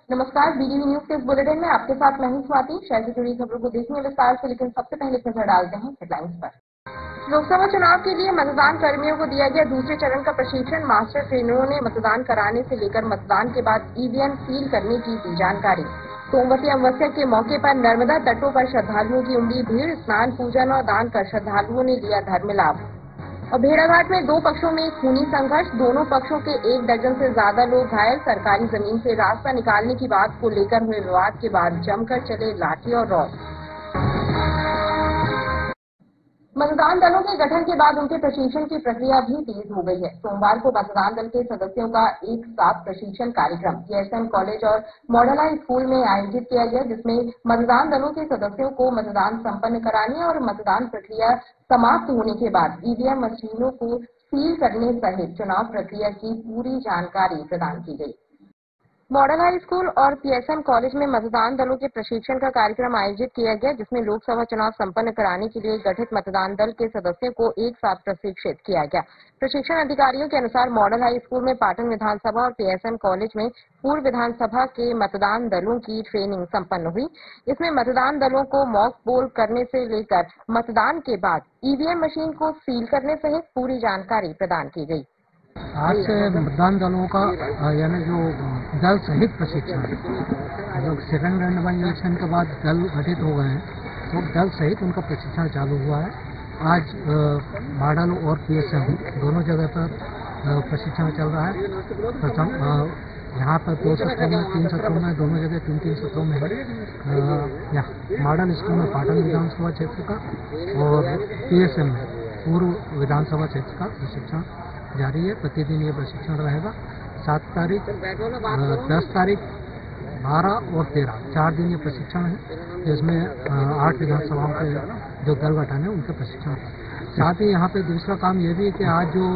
नमस्कार, BDV news के इस बुलेटिन में आपके साथ मैं हूं स्वाति। शहर से जुड़ी खबरों को देखने विस्तार से, लेकिन सबसे पहले नजर डालते हैं हेडलाइंस पर। लोकसभा चुनाव के लिए मतदान कर्मियों को दिया गया दूसरे चरण का प्रशिक्षण। मास्टर ट्रेनरों ने मतदान कराने से लेकर मतदान के बाद ईवीएम सील करने की दी जानकारी। सोमवती अमावस्या के मौके पर नर्मदा तटों पर श्रद्धालुओं की उमड़ी भीड़। स्नान, पूजन और दान कर श्रद्धालुओं ने लिया धर्म लाभ। और भेड़ाघाट में दो पक्षों में खूनी संघर्ष, दोनों पक्षों के 1 दर्जन से ज्यादा लोग घायल। सरकारी जमीन से रास्ता निकालने की बात को लेकर हुए विवाद के बाद जमकर चले लाठी और रॉड। मतदान दलों के गठन के बाद उनके प्रशिक्षण की प्रक्रिया भी तेज हो गई है। सोमवार को मतदान दल के सदस्यों का एक साथ प्रशिक्षण कार्यक्रम पीएसएम कॉलेज और मॉडल हाई स्कूल में आयोजित किया गया, जिसमें मतदान दलों के सदस्यों को मतदान संपन्न कराने और मतदान प्रक्रिया समाप्त होने के बाद ईवीएम मशीनों को सील करने सहित चुनाव प्रक्रिया की पूरी जानकारी प्रदान की गई। मॉडल हाई स्कूल और पीएसएम कॉलेज में मतदान दलों के प्रशिक्षण का कार्यक्रम आयोजित किया गया, जिसमें लोकसभा चुनाव संपन्न कराने के लिए गठित मतदान दल के सदस्यों को एक साथ प्रशिक्षित किया गया। प्रशिक्षण अधिकारियों के अनुसार मॉडल हाई स्कूल में पाटन विधानसभा और पीएसएम कॉलेज में पूर्व विधानसभा के मतदान दलों की ट्रेनिंग संपन्न हुई। इसमें मतदान दलों को मॉक पोल करने से लेकर मतदान के बाद ईवीएम मशीन को सील करने सहित पूरी जानकारी प्रदान की गई। आज से मतदान दलों का यानी जो दल सहित प्रशिक्षण, जो सेकंड रैंडमाइजेशन के बाद दल गठित हो गए हैं, तो दल सहित उनका प्रशिक्षण चालू हुआ है। आज मॉडल और पीएसएम दोनों जगह पर प्रशिक्षण चल रहा है। प्रथम यहाँ पर 2 सत्रों में, 3 सत्रों में, दोनों जगह 3-3 सत्रों में है। यहाँ मॉडल स्कूल में पाटन विधानसभा क्षेत्र का और पीएसएम में पूर्व विधानसभा क्षेत्र का प्रशिक्षण जारी है। प्रतिदिन ये प्रशिक्षण रहेगा। 7 तारीख, 10 तारीख, 12 और 13 4 दिन ये प्रशिक्षण है, जिसमें 8 विधानसभाओं के जो दल गठन है उनके प्रशिक्षण। साथ ही यहाँ पे दूसरा काम ये भी है कि आज जो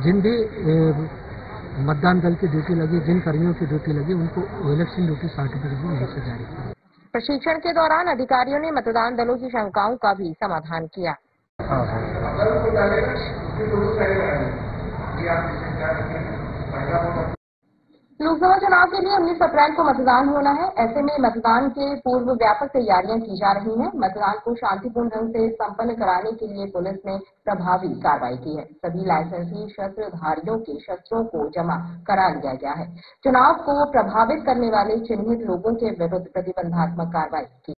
जिन भी मतदान दल की ड्यूटी लगी, जिन कर्मियों की ड्यूटी लगी, उनको इलेक्शन ड्यूटी सर्टिफिकेट भी यहीं से जारी किया। प्रशिक्षण के दौरान अधिकारियों ने मतदान दलों की शंकाओं का भी समाधान किया। लोकसभा चुनाव के लिए 19 अप्रैल को मतदान होना है। ऐसे में मतदान के पूर्व व्यापक तैयारियां की जा रही हैं। मतदान को शांतिपूर्ण ढंग से संपन्न कराने के लिए पुलिस ने प्रभावी कार्रवाई की है। सभी लाइसेंसी शस्त्रधारियों के शस्त्रों को जमा करा लिया गया है। चुनाव को प्रभावित करने वाले चिन्हित लोगों के विरुद्ध प्रतिबंधात्मक कार्रवाई की।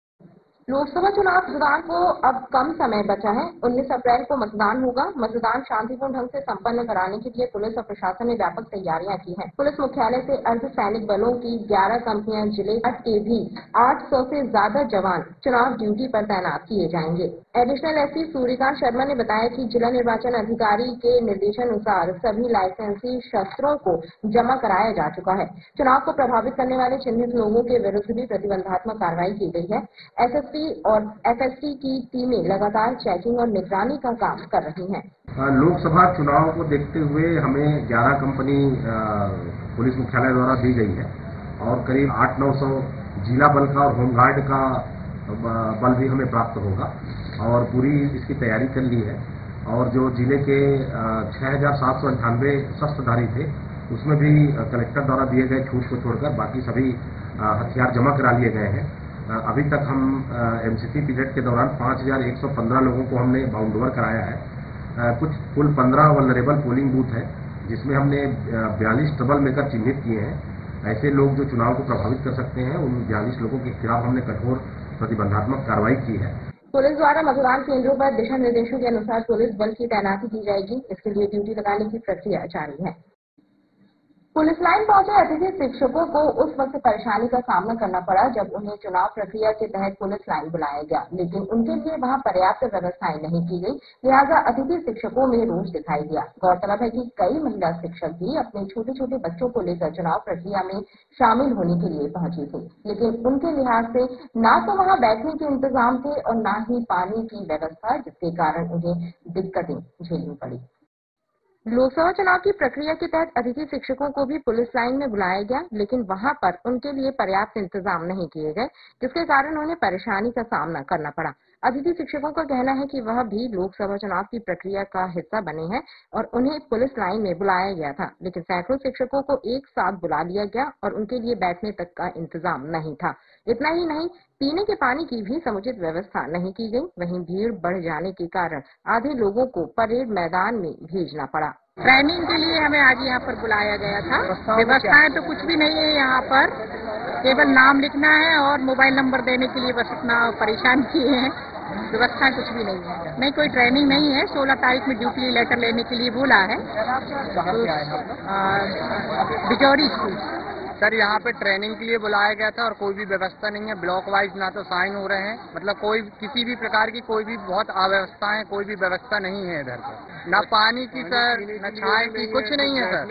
लोकसभा चुनाव मतदान को अब कम समय बचा है। 19 अप्रैल को मतदान होगा। मतदान शांतिपूर्ण ढंग से संपन्न कराने के लिए पुलिस और प्रशासन ने व्यापक तैयारियां की हैं। पुलिस मुख्यालय से अर्धसैनिक बलों की 11 कंपनियां, जिले के भी 800 से ज्यादा जवान चुनाव ड्यूटी पर तैनात किए जाएंगे। एडिशनल एसपी सूर्यकांत शर्मा ने बताया कि जिला निर्वाचन अधिकारी के निर्देशानुसार सभी लाइसेंसी शस्त्रों को जमा कराया जा चुका है। चुनाव को प्रभावित करने वाले चिन्हित लोगों के विरुद्ध भी प्रतिबंधात्मक कार्रवाई की गई है। एसएसपी और एफएसटी की टीमें लगातार चेकिंग और निगरानी का काम कर रही हैं। लोकसभा चुनाव को देखते हुए हमें 11 कंपनी पुलिस मुख्यालय द्वारा दी गई है और करीब 800-900 जिला बल का और होमगार्ड का बल भी हमें प्राप्त होगा और पूरी इसकी तैयारी कर ली है। और जो जिले के 6798 शस्त्रधारी थे, उसमें भी कलेक्टर द्वारा दिए गए छूट को छोड़कर बाकी सभी हथियार जमा करा लिए गए हैं। अभी तक हम एमसीसी पीरियड के दौरान 5115 लोगों को हमने बाउंड ओवर कराया है। कुछ कुल 15 वल्नरेबल पोलिंग बूथ है, जिसमें हमने 42 ट्रबल मेकर चिन्हित किए हैं। ऐसे लोग जो चुनाव को प्रभावित कर सकते हैं, उन 42 लोगों के खिलाफ हमने कठोर प्रतिबंधात्मक कार्रवाई की है। पुलिस द्वारा मतदान केंद्रों पर दिशा निर्देशों के अनुसार पुलिस बल की तैनाती की जाएगी। इसके लिए ड्यूटी लगाने की प्रक्रिया जारी है। पुलिस लाइन पहुंचे अतिथि शिक्षकों को उस वक्त परेशानी का सामना करना पड़ा जब उन्हें चुनाव प्रक्रिया के तहत पुलिस लाइन बुलाया गया, लेकिन उनके लिए वहां पर्याप्त व्यवस्थाएं नहीं की गई। लिहाजा अतिथि शिक्षकों में रोष दिखाई दिया। गौरतलब है कि कई महिला शिक्षक भी अपने छोटे छोटे बच्चों को लेकर चुनाव प्रक्रिया में शामिल होने के लिए पहुंची थी, लेकिन उनके लिहाज से न तो वहां बैठने के इंतजाम थे और न ही पानी की व्यवस्था, जिसके कारण उन्हें दिक्कतें झेलनी पड़ी। लोकसभा चुनाव की प्रक्रिया के तहत अतिथि शिक्षकों को भी पुलिस लाइन में बुलाया गया, लेकिन वहां पर उनके लिए पर्याप्त इंतजाम नहीं किए गए, जिसके कारण उन्हें परेशानी का सामना करना पड़ा। अतिथि शिक्षकों का कहना है कि वह भी लोकसभा चुनाव की प्रक्रिया का हिस्सा बने हैं और उन्हें पुलिस लाइन में बुलाया गया था, लेकिन सैकड़ों शिक्षकों को एक साथ बुला लिया गया और उनके लिए बैठने तक का इंतजाम नहीं था। इतना ही नहीं, पीने के पानी की भी समुचित व्यवस्था नहीं की गई। वहीं भीड़ बढ़ जाने के कारण आधे लोगों को परेड मैदान में भेजना पड़ा। ट्रेनिंग के लिए हमें आज यहाँ पर बुलाया गया था। व्यवस्थाएं तो कुछ भी नहीं है यहाँ पर, केवल नाम लिखना है और मोबाइल नंबर देने के लिए बस इतना परेशान किए हैं। व्यवस्थाएं कुछ भी नहीं है, नहीं कोई ट्रेनिंग नहीं है। 16 तारीख में ड्यूटी लेटर लेने के लिए बोला है। बिजौरी स्कूल सर, यहाँ पे ट्रेनिंग के लिए बुलाया गया था और कोई भी व्यवस्था नहीं है। ब्लॉक वाइज ना तो साइन हो रहे हैं, मतलब कोई किसी भी प्रकार की कोई भी बहुत अव्यवस्था है, कोई भी व्यवस्था नहीं है इधर पर। ना पानी की सर, न छाए की, कुछ नहीं है सर,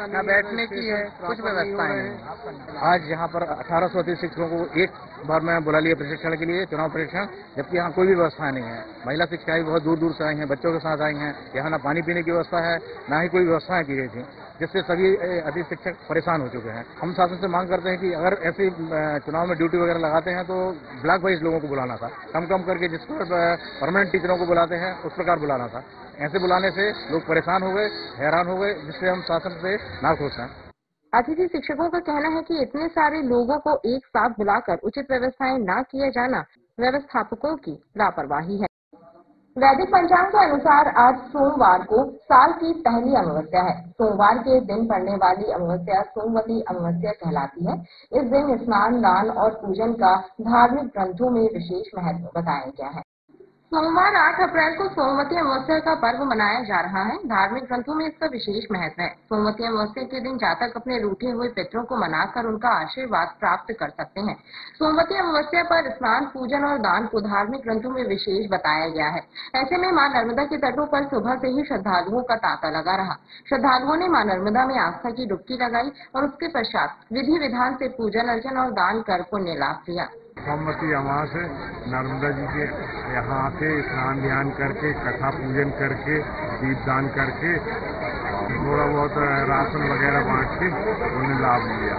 न बैठने की है, कुछ व्यवस्थाएं नहीं। आज यहाँ पर 1800 अतिथि शिक्षकों को एक बार में बुला लिया प्रशिक्षण के लिए, चुनाव प्रशिक्षण, जबकि यहाँ कोई भी व्यवस्था नहीं है। महिला शिक्षिकाएं बहुत दूर दूर से आई हैं, बच्चों के साथ आई हैं। यहाँ ना पानी पीने की व्यवस्था है, ना ही कोई व्यवस्थाएं की गई थी, जिससे सभी अतिथि शिक्षक परेशान हो चुके हैं। हम शासन से मांग करते हैं कि अगर ऐसे चुनाव में ड्यूटी वगैरह लगाते हैं तो ब्लॉक वाइज लोगों को बुलाना था, कम करके जिस पर परमानेंट टीचरों को बुलाते हैं उस प्रकार बुलाना था। ऐसे बुलाने से लोग परेशान हो गए, हैरान हो गए, जिससे हम शासन से नाखुश हैं। अतिथि शिक्षकों का कहना है कि इतने सारे लोगों को एक साथ बुलाकर उचित व्यवस्थाएं न किया जाना व्यवस्थापकों की लापरवाही है। वैदिक पंचांग के अनुसार आज सोमवार को साल की पहली अमावस्या है। सोमवार के दिन पड़ने वाली अमावस्या सोमवती अमावस्या कहलाती है। इस दिन स्नान, दान और पूजन का धार्मिक ग्रंथों में विशेष महत्व बताया गया है। सोमवार 8 अप्रैल को सोमवती अमावस्या का पर्व मनाया जा रहा है। धार्मिक ग्रंथों में इसका विशेष महत्व है। सोमवती अमावस्या के दिन जातक अपने रूठे हुए पितरों को मनाकर उनका आशीर्वाद प्राप्त कर सकते हैं। सोमवती अमावस्या पर स्नान, पूजन और दान को धार्मिक ग्रंथों में विशेष बताया गया है। ऐसे में मां नर्मदा के तटों पर सुबह से ही श्रद्धालुओं का तांता लगा रहा। श्रद्धालुओं ने मां नर्मदा में आस्था की डुबकी लगाई और उसके पश्चात विधि विधान से पूजन अर्चन और दान कर पुण्य लाभ किया। सोमवती अमावस्या नर्मदा जी के यहाँ आके स्नान ध्यान करके, कथा पूजन करके, दीपदान करके, थोड़ा बहुत राशन वगैरह बांट के उन्हें लाभ लिया।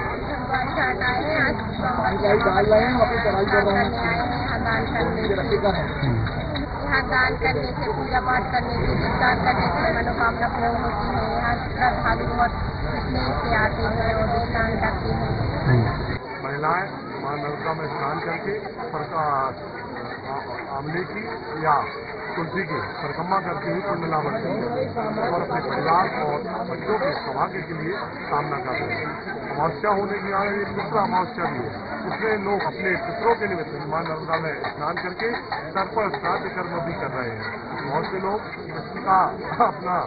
यहाँ दान करने से, पूजा पाठ करने से, दीपदान करने से मनोकामना पूर्ण होती है। यहाँ श्रद्धालु बहुत स्नेह से आते हैं और दीपदान करते हैं। महिलाएं मां नर्मदा में स्नान करके आंवले की या तुलसी की परिक्रमा करते हुए पुण्य लाभ करते हैं और अपने परिवार और बच्चों के सौभाग्य के लिए कामना करते हैं। अमावस्या होने की यहाँ एक दूसरा अमावस्या भी है, इसमें लोग अपने पितरों के निमित्त मां नर्मदा में स्नान करके तर्पण श्राद्ध कर्म भी कर रहे हैं। बहुत से लोग इसका अपना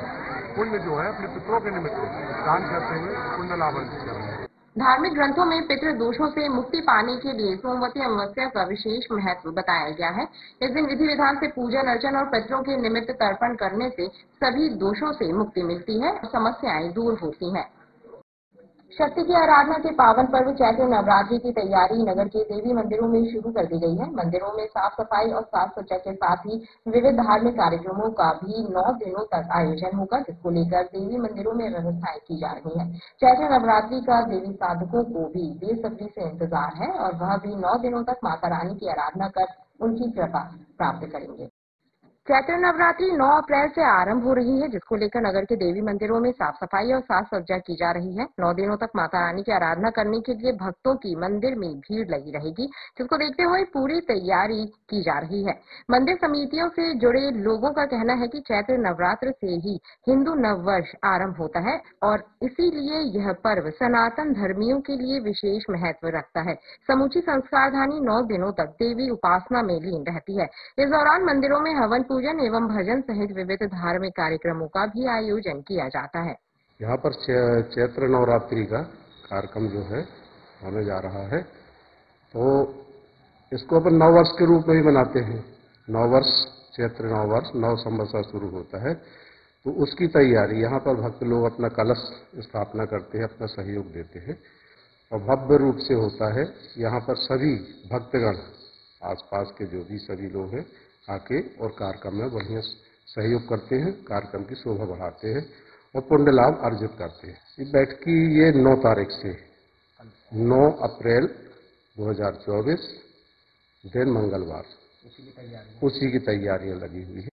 पुण्य जो है अपने पितरों के निमित्त दान करते हुए पुण्य लाभ कर रहे हैं। धार्मिक ग्रंथों में पितृ दोषों से मुक्ति पाने के लिए सोमवती अमावस्या का विशेष महत्व बताया गया है। इस दिन विधि विधान से पूजन अर्चन और पितरों के निमित्त तर्पण करने से सभी दोषों से मुक्ति मिलती है और समस्याएं दूर होती हैं। शक्ति की आराधना के पावन पर्व चैत्र नवरात्रि की तैयारी नगर के देवी मंदिरों में शुरू कर दी गई है। मंदिरों में साफ सफाई और साज सज्जा के साथ ही विविध धार्मिक कार्यक्रमों का भी 9 दिनों तक आयोजन होगा, जिसको लेकर देवी मंदिरों में व्यवस्थाएं की जा रही हैं। चैत्र नवरात्रि का देवी साधकों को भी बेसब्री से इंतजार है और वह भी 9 दिनों तक माता रानी की आराधना कर उनकी कृपा प्राप्त करेंगे। चैत्र नवरात्रि 9 अप्रैल से आरंभ हो रही है, जिसको लेकर नगर के देवी मंदिरों में साफ सफाई और साज सज्जा की जा रही है। 9 दिनों तक माता रानी की आराधना करने के लिए भक्तों की मंदिर में भीड़ लगी रहेगी, जिसको देखते हुए पूरी तैयारी की जा रही है। मंदिर समितियों से जुड़े लोगों का कहना है कि चैत्र नवरात्र से ही हिंदू नववर्ष आरंभ होता है और इसीलिए यह पर्व सनातन धर्मियों के लिए विशेष महत्व रखता है। समूची संस्कारधानी 9 दिनों तक देवी उपासना में लीन रहती है। इस दौरान मंदिरों में हवन, पूजन एवं भजन सहित विविध धार्मिक कार्यक्रमों का भी आयोजन किया जाता है। यहाँ पर चैत्र नवरात्रि का कार्यक्रम जो है होने जा रहा है, तो इसको अपन नववर्ष के रूप में ही मनाते हैं। नववर्ष, चैत्र नववर्ष, 9 संवत्सर शुरू होता है, तो उसकी तैयारी यहाँ पर भक्त लोग अपना कलश स्थापना करते हैं, अपना सहयोग देते हैं और भव्य रूप से होता है। यहाँ पर सभी भक्तगण, आसपास के जो भी सभी लोग हैं, आके और कार्यक्रम में बढ़िया सहयोग करते हैं, कार्यक्रम की शोभा बढ़ाते हैं और पुण्य लाभ अर्जित करते हैं। ये बैठकी ये 9 तारीख से 9 अप्रैल 2024 दिन मंगलवार उसी की तैयारियां लगी हुई है।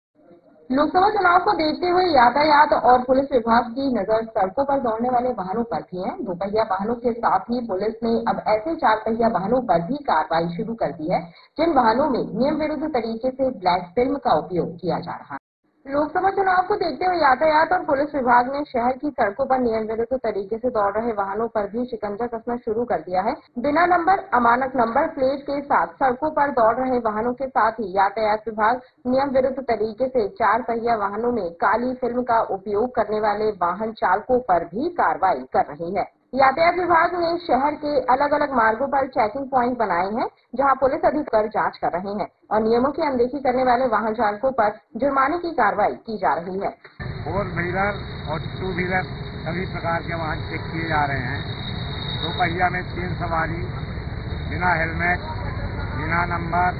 लोकसभा चुनाव को देखते हुए यातायात और पुलिस विभाग की नजर सड़कों पर दौड़ने वाले वाहनों पर भी है। दोपहिया वाहनों के साथ ही पुलिस ने अब ऐसे 4 पहिया वाहनों पर भी कार्रवाई शुरू कर दी है जिन वाहनों में नियम विरुद्ध तरीके से ब्लैक फिल्म का उपयोग किया जा रहा है। लोकसभा चुनाव को देखते हुए यातायात और पुलिस विभाग ने शहर की सड़कों पर नियम विरुद्ध तरीके से दौड़ रहे वाहनों पर भी शिकंजा कसना शुरू कर दिया है। बिना नंबर, अमानक नंबर प्लेट के साथ सड़कों पर दौड़ रहे वाहनों के साथ ही यातायात विभाग नियम विरुद्ध तरीके से 4 पहिया वाहनों में काली फिल्म का उपयोग करने वाले वाहन चालकों पर भी कार्रवाई कर रही है। यातायात विभाग ने शहर के अलग अलग मार्गों पर चेकिंग प्वाइंट बनाए हैं जहां पुलिस अधिकारी जांच कर रहे हैं और नियमों की अनदेखी करने वाले वाहन चालकों पर जुर्माने की कार्रवाई की जा रही है। 4 व्हीलर और 2 व्हीलर सभी प्रकार के वाहन चेक किए जा रहे हैं। 2 पहिया में 3 सवारी, बिना हेलमेट, बिना नंबर,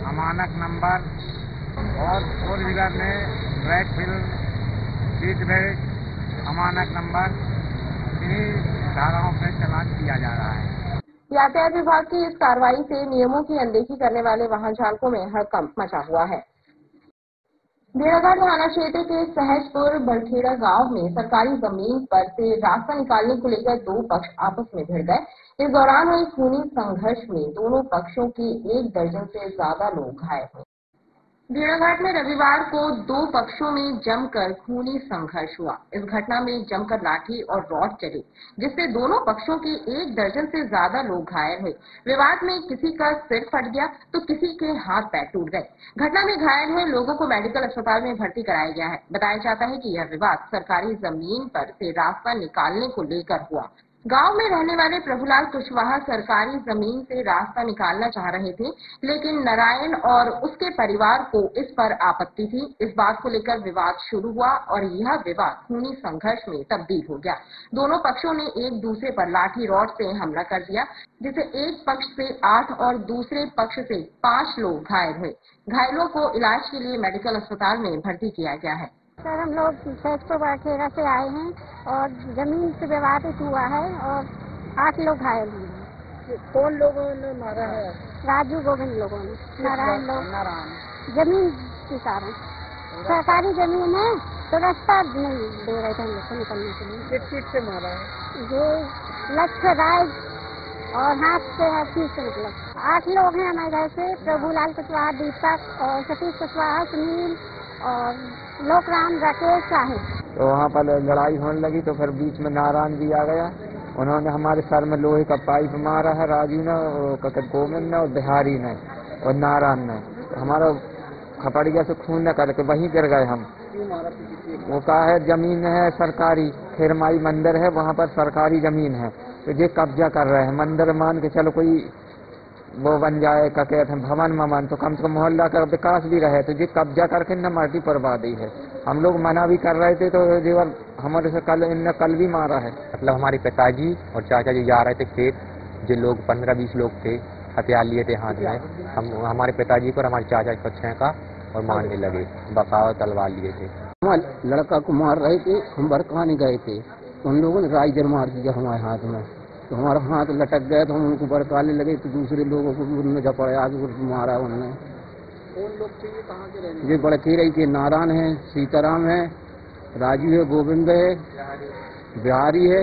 अमानक नंबर और 4 व्हीलर में ब्लैक फिल्म, सीट बेल्ट, अमानक नंबर धाराओं पर चालान किया जा रहा है। यातायात विभाग की इस कार्रवाई से नियमों की अनदेखी करने वाले वाहन चालकों में हड़कंप मचा हुआ है। भेड़ाघाट थाना क्षेत्र के सहजपुर बलखेड़ा गांव में सरकारी जमीन पर से रास्ता निकालने को लेकर 2 पक्ष आपस में भिड़ गए। इस दौरान हुए खूनी संघर्ष में दोनों पक्षों के 1 दर्जन से ज्यादा लोग घायल हुए। भेड़ाघाट में रविवार को 2 पक्षों में जमकर खूनी संघर्ष हुआ। इस घटना में जमकर लाठी और रॉड चली, जिससे दोनों पक्षों के 1 दर्जन से ज्यादा लोग घायल हुए। विवाद में किसी का सिर फट गया तो किसी के हाथ पैर टूट गए। घटना में घायल हुए लोगों को मेडिकल अस्पताल में भर्ती कराया गया है। बताया जाता है कि यह विवाद सरकारी जमीन पर से रास्ता निकालने को लेकर हुआ। गांव में रहने वाले प्रभुलाल कुशवाहा सरकारी जमीन से रास्ता निकालना चाह रहे थे, लेकिन नारायण और उसके परिवार को इस पर आपत्ति थी। इस बात को लेकर विवाद शुरू हुआ और यह विवाद खूनी संघर्ष में तब्दील हो गया। दोनों पक्षों ने एक दूसरे पर लाठी रॉड से हमला कर दिया, जिसे एक पक्ष से 8 और दूसरे पक्ष से 5 लोग घायल हुए। घायलों को इलाज के लिए मेडिकल अस्पताल में भर्ती किया गया है। सर, हम लोग सहजपुर बलखेड़ा से आए हैं और जमीन से विवादित हुआ है और 8 लोग घायल हुए हैं। कौन लोगों ने मारा है? राजू गोविंद लोगों ने, नारायण लोग जमीन के कारण। सरकारी जमीन है तो रास्ता नहीं दे रहे थे हम लोग को निकलने के लिए। किस चीज से मारा है? ये लक्ष्य राय और हाथ से हर चीज से मतलब 8 लोग हैं हमारे घर से। प्रभुलाल कुशवाहा, दीपक और सतीश कुशवाहा, सुनील और लोकराम, राकेश साहिब। तो वहाँ पर लड़ाई होने लगी तो फिर बीच में नारायण भी आ गया। उन्होंने हमारे सर में लोहे का पाइप मारा है, राजू ने, गोविंद ने और बिहारी ने और नारायण ने। तो हमारा खपड़िया से खून न करके वहीं गिर गए हम। वो कहा है जमीन है सरकारी, खेरमाई मंदिर है, वहाँ पर सरकारी जमीन है तो ये कब्जा कर रहे हैं। मंदिर मान के चलो कोई वो बन जाए, क्या कहते हैं, भवन ममन, तो कम से कम मोहल्ला का विकास भी रहे। तो ये कब्जा करके न मर्दी बर्बादी है। हम लोग मना भी कर रहे थे तो जीवन हमारे से इनने कल भी मारा है। मतलब हमारे पिताजी और चाचा जी जा रहे थे खेत, जो लोग 15-20 लोग थे, हथियार लिए थे हाथ में। हम हमारे पिताजी को और हमारे चाचा को छेका और मारने लगे, बकाव तलवार लिए थे। हमारे लड़का को मार रहे थे, हम बरकाने गए थे, उन लोगों ने राइजर मार दिया हमारे हाथ में, तो हमारा हाथ लटक गया तो हम उनको बरकाने लगे तो दूसरे लोगों को भी उनमें झपड़े आगे मारा उनने। कौन लोग थे ये, कहाँ के रहने? ये बड़खेड़ा के नारायण है, सीताराम है, राजू है, गोविंद है, बिहारी है।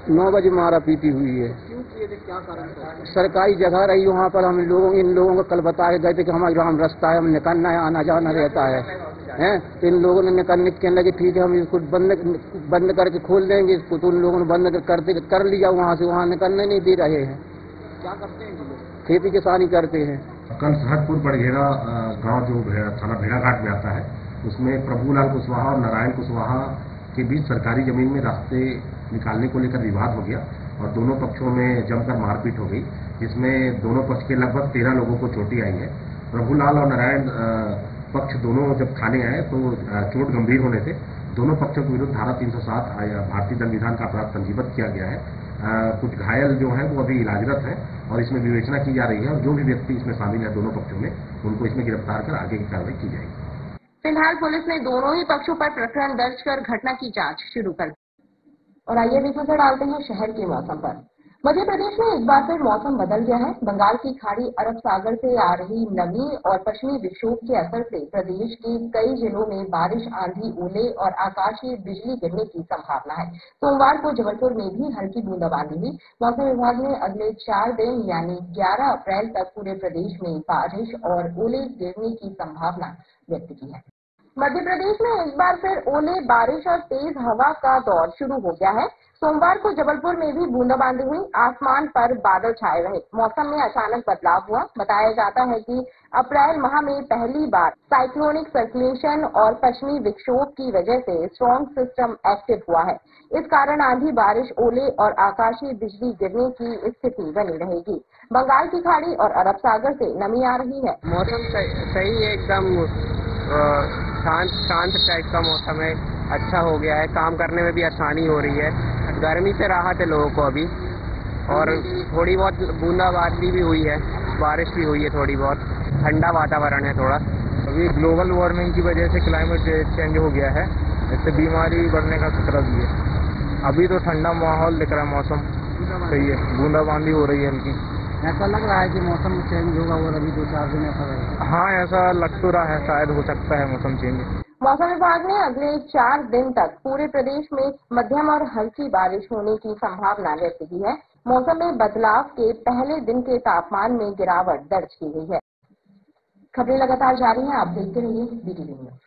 9 बजे मारा पीटी हुई है। क्यों किए थे, क्या कारण था? सरकारी जगह रही वहाँ पर। हम लोगों इन लोगों को कल बता गए थे कि हमारे ग्राम रास्ता है, हम निकलना है, आना जाना रहता है। तो इन लोगों ने निकलने कहने लगे ठीक है हम इसको बंद करके खोल देंगे इसको। तो उन लोगों ने बंद कर लिया, वहाँ से वहाँ निकलने नहीं दे रहे हैं। क्या करते हैं लोग? खेती किसानी करते हैं। कल सहजपुर बड़खेड़ा गांव जो थाना भेड़ाघाट में आता है, उसमें प्रभुलाल कुशवाहा और नारायण कुशवाहा के बीच सरकारी जमीन में रास्ते निकालने को लेकर विवाद हो गया और दोनों पक्षों में जमकर मारपीट हो गई, जिसमें दोनों पक्ष के लगभग 13 लोगों को चोटें आई है। प्रभुलाल और नारायण पक्ष दोनों जब थाने आए तो चोट गंभीर होने से दोनों पक्षों के विरुद्ध धारा 307 भारतीय दंड विधान का अपराध पंजीबद्ध किया गया है। कुछ घायल जो हैं वो अभी इलाजरत हैं और इसमें विवेचना की जा रही है और जो भी व्यक्ति इसमें शामिल है दोनों पक्षों में, उनको इसमें गिरफ्तार कर आगे की कार्रवाई की जाएगी। फिलहाल पुलिस ने दोनों ही पक्षों पर प्रकरण दर्ज कर घटना की जांच शुरू कर दी। और आइए भी नजर डालते हैं शहर के मौसम पर। मध्य प्रदेश में एक बार फिर मौसम बदल गया है। बंगाल की खाड़ी अरब सागर से आ रही नमी और पश्चिमी विक्षोभ के असर से प्रदेश के कई जिलों में बारिश, आंधी, ओले और आकाशीय बिजली गिरने की संभावना है। सोमवार को जबलपुर में भी हल्की बूंदाबांदी हुई। मौसम विभाग ने अगले 4 दिन यानी 11 अप्रैल तक पूरे प्रदेश में बारिश और ओले गिरने की संभावना व्यक्त की है। मध्य प्रदेश में एक बार फिर ओले, बारिश और तेज हवा का दौर शुरू हो गया है। सोमवार को जबलपुर में भी बूंदाबांदी हुई। आसमान पर बादल छाए रहे। मौसम में अचानक बदलाव हुआ। बताया जाता है कि अप्रैल माह में पहली बार साइक्लोनिक सर्कुलेशन और पश्चिमी विक्षोभ की वजह से स्ट्रॉन्ग सिस्टम एक्टिव हुआ है। इस कारण आंधी, बारिश, ओले और आकाशीय बिजली गिरने की स्थिति बनी रहेगी। बंगाल की खाड़ी और अरब सागर से नमी आ रही है। मौसम सही है, एकदम शांत टाइप का मौसम है। अच्छा हो गया है, काम करने में भी आसानी हो रही है। गर्मी से राहत है लोगों को अभी, और थोड़ी बहुत बूंदाबांदी भी हुई है, बारिश भी हुई है थोड़ी बहुत। ठंडा वातावरण है थोड़ा। अभी ग्लोबल वार्मिंग की वजह से क्लाइमेट चेंज हो गया है, इससे बीमारी बढ़ने का खतरा भी है। अभी तो ठंडा माहौल दिख रहा है, मौसम सही है, बूंदाबांदी हो रही है हल्की। ऐसा लग रहा है कि मौसम चेंज होगा और अभी 2-4 दिन ऐसा रहेगा। हाँ, ऐसा लग तो रहा है, शायद हो सकता है मौसम चेंज। मौसम विभाग ने अगले 4 दिन तक पूरे प्रदेश में मध्यम और हल्की बारिश होने की संभावना व्यक्त की है। मौसम में बदलाव के पहले दिन के तापमान में गिरावट दर्ज की गई है। खबरें लगातार जारी हैं, आप देखते रहिए BTV न्यूज।